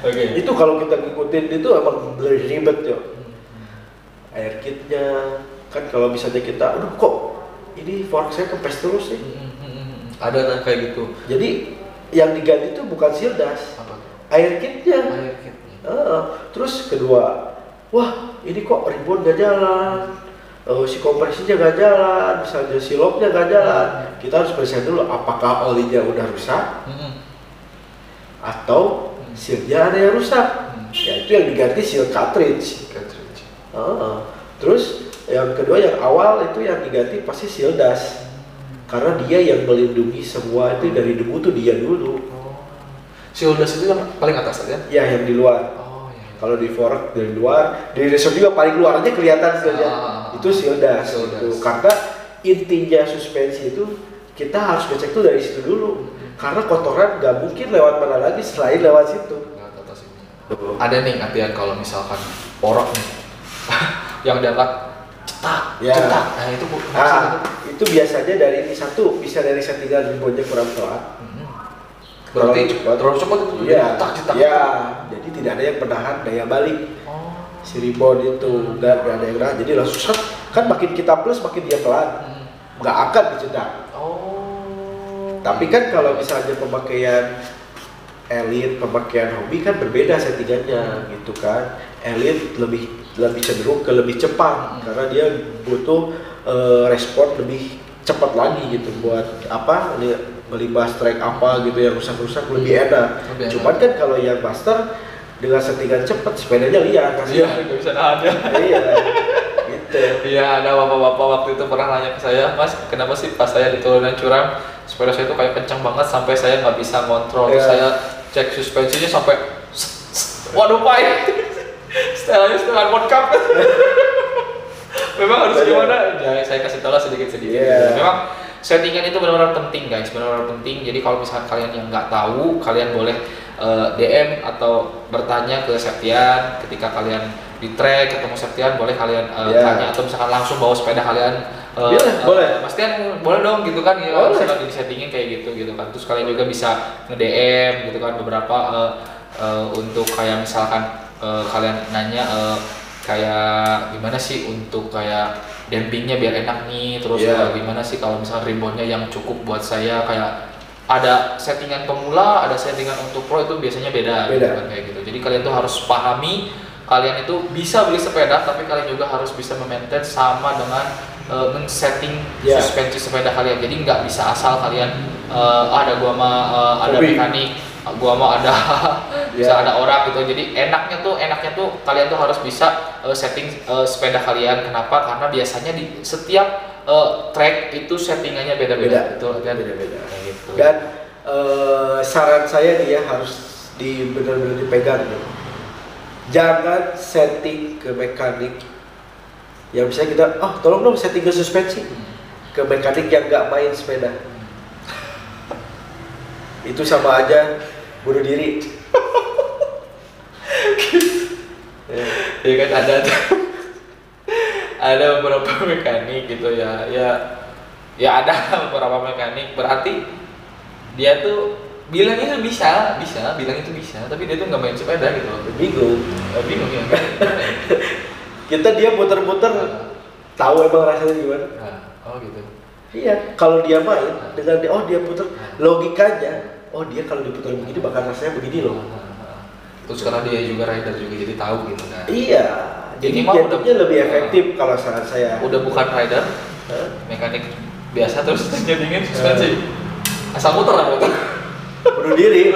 Oke. Itu kalau kita ngikutin itu emang ribet ya. Air kitnya kan kalau misalnya kita, aduh kok ini fork saya kempes terus sih. Ada kayak gitu. Jadi yang diganti itu bukan seal das, Apa? air kitnya. Air kitnya. Terus kedua, wah ini kok ribbon gak jalan, si kompresinya gak jalan, misalnya si locknya gak jalan. Kita harus periksa dulu apakah olinya udah rusak atau sealnya ada yang rusak. Ya itu yang diganti seal cartridge. Terus yang kedua yang awal itu yang diganti pasti seal das. Karena dia yang melindungi semua itu dari debu tuh dia dulu. Seal das itu yang paling atas aja? Ya yang di luar. Kalau di fork dari luar, di resort juga paling luarnya kelihatan sebenarnya. Itu seal das. Gitu. Karena intinya suspensi itu kita harus ngecek tuh dari situ dulu. Karena kotoran nggak mungkin lewat mana lagi selain lewat situ. Ada nih Atian kalau misalkan porok nih yang diangkat cetak. Nah itu itu biasanya dari ini satu bisa dari settingan ribbonnya kurang telat. Berarti terlalu cepat itu cetak. Ya, jadi tidak ada yang menahan daya balik. Si ribbon itu nggak ada yang nahan, jadi langsung set. Kan makin kita plus makin dia pelan, nggak akan dicetak. Tapi kan kalau misalnya pemakaian elit, pemakaian hobi kan berbeda settingannya gitu kan. Elit lebih cenderung ke lebih cepat karena dia butuh respon lebih cepat lagi gitu buat apa melibas track apa gitu yang rusak-rusak lebih enak. Cuman kan kalau yang master dengan settingan cepat sepedanya liar kan. Iya, nggak bisa nahan ya. Iya. Gitu. Iya, ada bapak-bapak waktu itu pernah nanya ke saya, Mas, kenapa sih pas saya di turunan curam sepeda saya itu kayak kencang banget sampai saya nggak bisa ngontrol. Terus saya cek suspensinya sampai waduh pahit. Setelan modcap. Memang harus gimana? Ya, saya kasih tahu lah sedikit-sedikit. Memang settingan itu benar-benar penting guys, benar-benar penting. Jadi kalau misalkan kalian yang nggak tahu, kalian boleh DM atau bertanya ke Septian. Ketika kalian di track ketemu Septian, boleh kalian tanya atau misalkan langsung bawa sepeda kalian. Boleh. Pastian boleh dong gitu kan ya. Misalkan di settingin kayak gitu kan. Terus kalian juga bisa nge-DM gitu kan beberapa untuk kayak misalkan kalian nanya kayak gimana sih untuk kayak dampingnya biar enak nih, terus gimana sih kalau misalnya ribbonnya yang cukup buat saya, kayak ada settingan pemula, ada settingan untuk pro, itu biasanya beda. Gitu kan, kayak gitu. Jadi kalian tuh harus pahami, kalian itu bisa beli sepeda tapi kalian juga harus bisa memaintain sama dengan men-setting suspensi sepeda kalian. Jadi nggak bisa asal kalian ada gua mah ada mekanik, gua mau ada bisa ada orang gitu. Jadi enaknya tuh kalian tuh harus bisa setting sepeda kalian. Kenapa? Karena biasanya di setiap track itu settingannya beda-beda. Betul kan? Beda-beda gitu. Dan saran saya nih ya harus benar-benar dipegang gitu. Jangan setting ke mekanik yang bisa kita, tolong dong setting ke suspensi ke mekanik yang nggak main sepeda. Itu sama aja bunuh diri. Ya kan ada beberapa mekanik gitu ya ada beberapa mekanik, berarti dia tuh bilang itu bisa tapi dia tuh nggak main sepeda gitu. Bingung ya. Dia muter-muter tahu emang rasanya gimana. Gitu. Iya, kalau dia main dengan dia puter, logikanya dia kalau diputar begini bakal rasanya begini loh. Terus karena dia juga rider juga jadi tahu gitu kan. Iya. Jadi jadinya lebih efektif kalau saran saya. Udah bukan rider, mekanik biasa terus jadinya suspensi. Asal muter lah muter. Bunuh diri.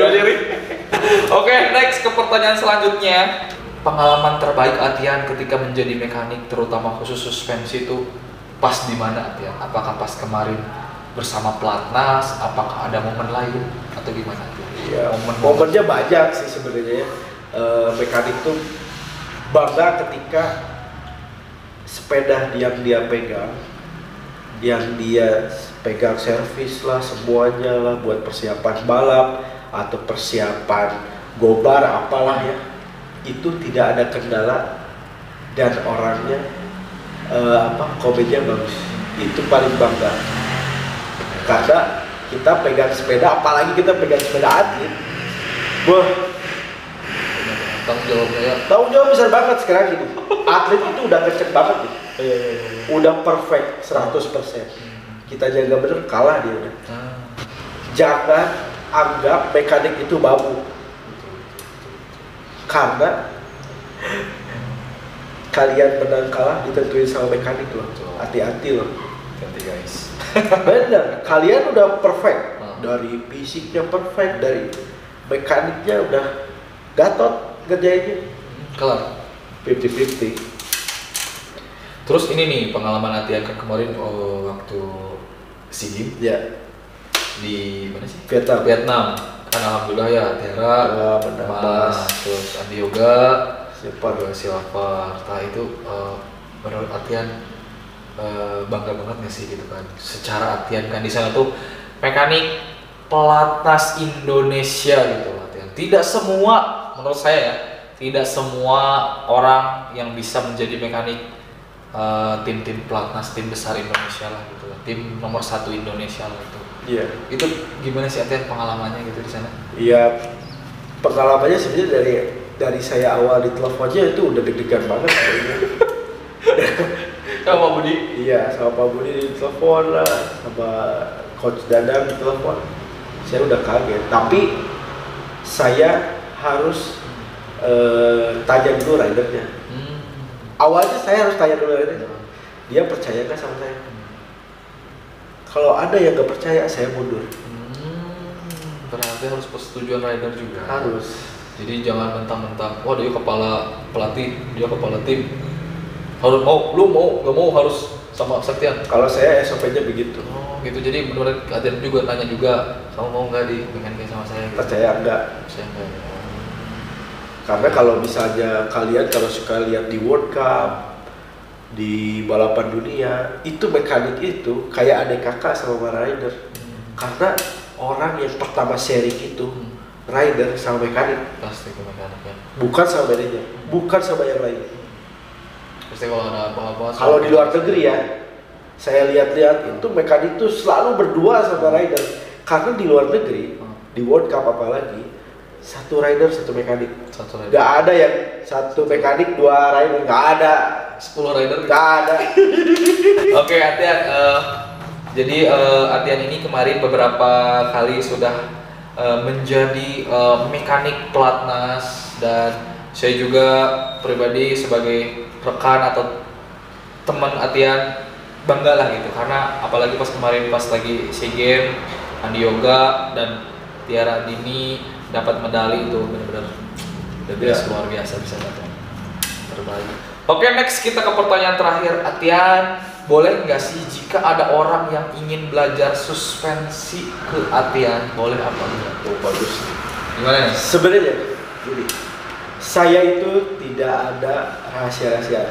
Oke, next ke pertanyaan selanjutnya. Pengalaman terbaik Atian ketika menjadi mekanik, terutama khusus suspensi itu pas di mana Atian? Apakah pas kemarin bersama pelatnas? Apakah ada momen lain atau gimana? Iya, momennya banyak sih sebenarnya. Mekanik tuh bangga ketika sepeda yang dia pegang yang dia pegang servis lah semuanya lah buat persiapan balap atau persiapan gobar apalah ya, itu tidak ada kendala dan orangnya komennya bagus. Itu paling bangga karena kita pegang sepeda, apalagi kita pegang sepeda atlet. Wah, tanggung jawab besar banget sekarang ini. Atlet itu udah kenceng banget gitu. Udah perfect 100%. Kita jaga bener, kalah dia udah. Jangan anggap mekanik itu babu. Karena kalian menang kalah ditentuin sama mekanik loh. Hati-hati loh. Hati guys. Bener, kalian udah perfect. Dari fisiknya perfect, dari mekaniknya udah gatot ngerjainnya. Kelar 50-50. Terus ini nih pengalaman latihan kan kemarin waktu SEA Games Ya, di mana sih? Vietnam. Kan alhamdulillah ya Tiara, Mas, terus Andi Yoga, Silva. Setelah itu menurut latihan bangga banget nggak sih gitu kan? Secara latihan kan di sana tuh mekanik pelatnas Indonesia gitu latihan. Tidak semua, menurut saya ya, tidak semua orang yang bisa menjadi mekanik tim-tim pelatnas, tim besar Indonesia lah gitu, tim nomor 1 Indonesia lah itu. Iya. Itu gimana sih latihan pengalamannya gitu di sana? Iya, pengalamannya sebenarnya dari saya awal di teleponnya itu udah deg-degan banget sebenarnya. Sama Pak Budi? Iya, sama Pak Budi di telepon lah, sama Coach Dadang di telepon. Saya udah kaget, tapi saya harus tanya dulu ridernya. Awalnya saya harus tanya dulu ridernya, dia percaya nggak sama saya? Kalau ada yang nggak percaya, saya mundur. Berarti harus persetujuan rider juga. Harus. Jadi jangan mentang-mentang, wah dia kepala pelatih, dia kepala tim, harus mau, lu mau, nggak mau harus sama Saktian. Kalau saya SOP-nya begitu. Oh gitu, jadi benar latihan juga, tanya juga, kamu mau nggak di mekanik sama saya? Gitu. Percaya enggak? Saya enggak. Karena kalau misalnya kalian kalau suka lihat di World Cup, di balapan dunia, itu mekanik itu kayak adik kakak sama rider. Karena orang yang pertama sharing itu rider sama mekanik. Pasti ke mekanik ya. Bukan sama manajer, bukan sama yang lain. Pasti kalau ada apa-apa. Kalau di luar negeri ya, saya lihat-lihat itu mekanik itu selalu berdua sama rider. Karena di luar negeri, di World Cup apalagi, satu rider satu mekanik. Satu rider. Gak ada yang satu mekanik dua rider, gak ada. 10 rider. Gak ada. Oke, Atian. Jadi Atian ini kemarin beberapa kali sudah menjadi mekanik pelatnas, dan saya juga pribadi sebagai rekan atau teman Atian bangga lah gitu, karena apalagi pas kemarin pas lagi SEA Games, Andi Yoga dan Tiara Dini dapat medali, itu benar-benar luar biasa, bisa dapat terbaik. Oke, next kita ke pertanyaan terakhir. Atian, boleh nggak sih jika ada orang yang ingin belajar suspensi ke Atian, boleh apa enggak? Oh, bagus. Gimana nih? Sebenarnya gini, saya itu tidak ada rahasia-rahasia.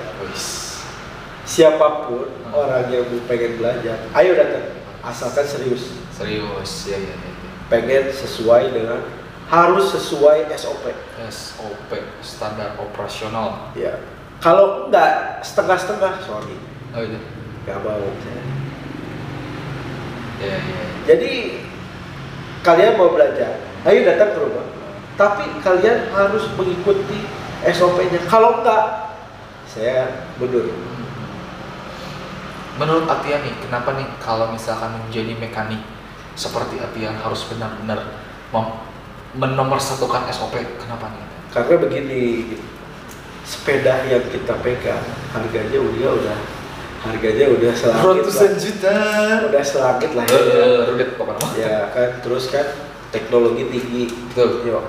Siapapun orang yang pengen belajar, ayo datang, asalkan serius. Serius, ya. Pengen sesuai dengan, harus sesuai SOP. SOP, standar operasional. Ya, kalau enggak setengah-setengah, sorry, Oh itu. nggak mau. Ya. Jadi kalian mau belajar, ayo datang ke rumah. Tapi kalian harus mengikuti SOP-nya. Kalau enggak, saya mundur. Menurut Atian nih, kenapa nih kalau misalkan menjadi mekanik seperti Atian harus benar-benar menomorsatukan SOP? Kenapa nih? Karena begini, sepeda yang kita pegang harganya udah selangit Ratusan lah. juta. Udah selangit lah ya. Rudet pokoknya. Ya kan, terus kan teknologi tinggi. Betul. Yo,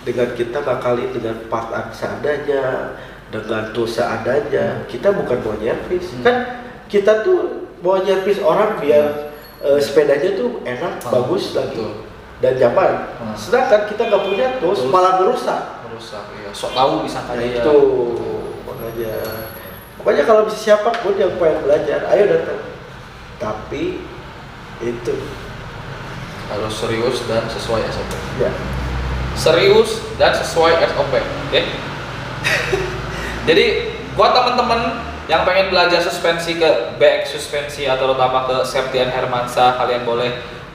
dengan kita ngakalin dengan part seadanya, dengan tools seadanya, kita bukan mau nyervis. Kan kita tuh mau nyervis orang biar sepedanya tuh enak, bagus lagi, dan nyaman. Sedangkan kita nggak punya tools, malah merusak. Ya. Sok tahu bisa Nah, ya. itu makanya kalau bisa siapapun yang pengen belajar, ayo datang. tapi itu harus serius dan sesuai SOP. ya. Serius dan sesuai SOP, oke? Jadi buat teman-teman yang pengen belajar suspensi ke BX Suspensi atau terutama ke Septian Hermansyah, kalian boleh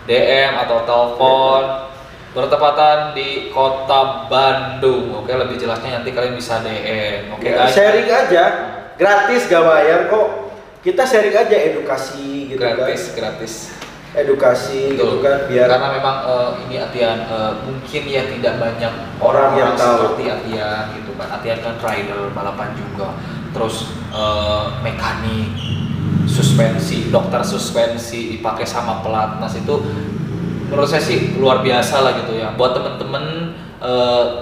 DM atau telepon. Bertepatan di kota Bandung, oke? Lebih jelasnya nanti kalian bisa DM, oke Ya, guys? sharing aja, gratis gak bayar kok. Kita sharing aja edukasi gitu Gratis, kan. gratis. Edukasi gitu kan biar Karena memang ini Atian mungkin ya tidak banyak Orang yang tahu. seperti Atian gitu kan. Atian kan rider balapan juga, terus mekanik, suspensi, dokter suspensi dipakai sama pelatnas itu menurut saya sih luar biasa lah gitu ya. Buat temen-temen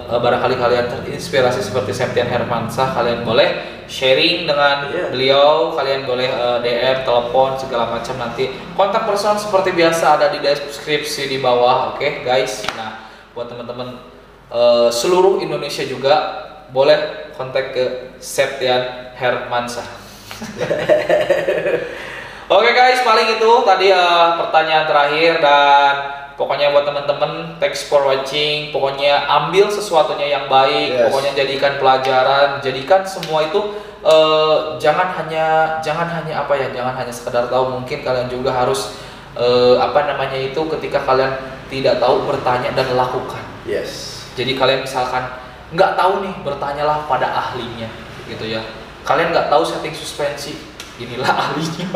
barangkali kalian terinspirasi seperti Septian Hermansyah, kalian boleh sharing dengan Iya. beliau, kalian boleh DM, telepon segala macam, nanti kontak person seperti biasa ada di deskripsi di bawah, oke guys. Nah buat teman-teman seluruh Indonesia juga boleh kontak ke Septian Hermansyah. Oke guys, paling itu tadi pertanyaan terakhir, dan pokoknya buat teman-teman, thanks for watching. Pokoknya ambil sesuatunya yang baik, Yes. pokoknya jadikan pelajaran, jadikan semua itu jangan hanya apa ya, jangan hanya sekedar tahu. Mungkin kalian juga harus ketika kalian tidak tahu, bertanya dan lakukan. yes. Jadi kalian misalkan nggak tahu nih, bertanyalah pada ahlinya gitu ya. Kalian nggak tahu setting suspensi, inilah ahlinya.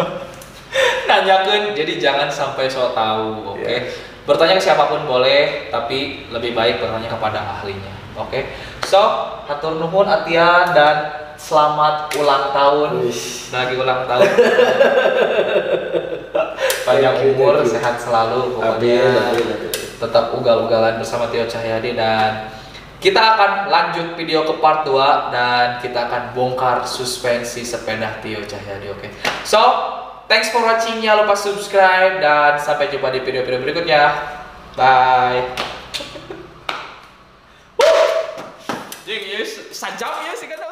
Nanyakan, jadi jangan sampai so tahu, oke? Yes. Bertanya ke siapapun boleh, tapi lebih baik bertanya kepada ahlinya, oke? So, hatur nuhun Atian dan selamat ulang tahun. Wish. Lagi ulang tahun. Panjang Thank you, umur, thank you. sehat selalu pokoknya. Amin. Tetap ugal-ugalan bersama Tio Cahyadi, dan kita akan lanjut video ke part 2 dan kita akan bongkar suspensi sepeda Tio Cahyadi, oke? So, thanks for watching, jangan lupa subscribe dan sampai jumpa di video-video berikutnya. Bye. Jing, yes, sajam ya sih kan.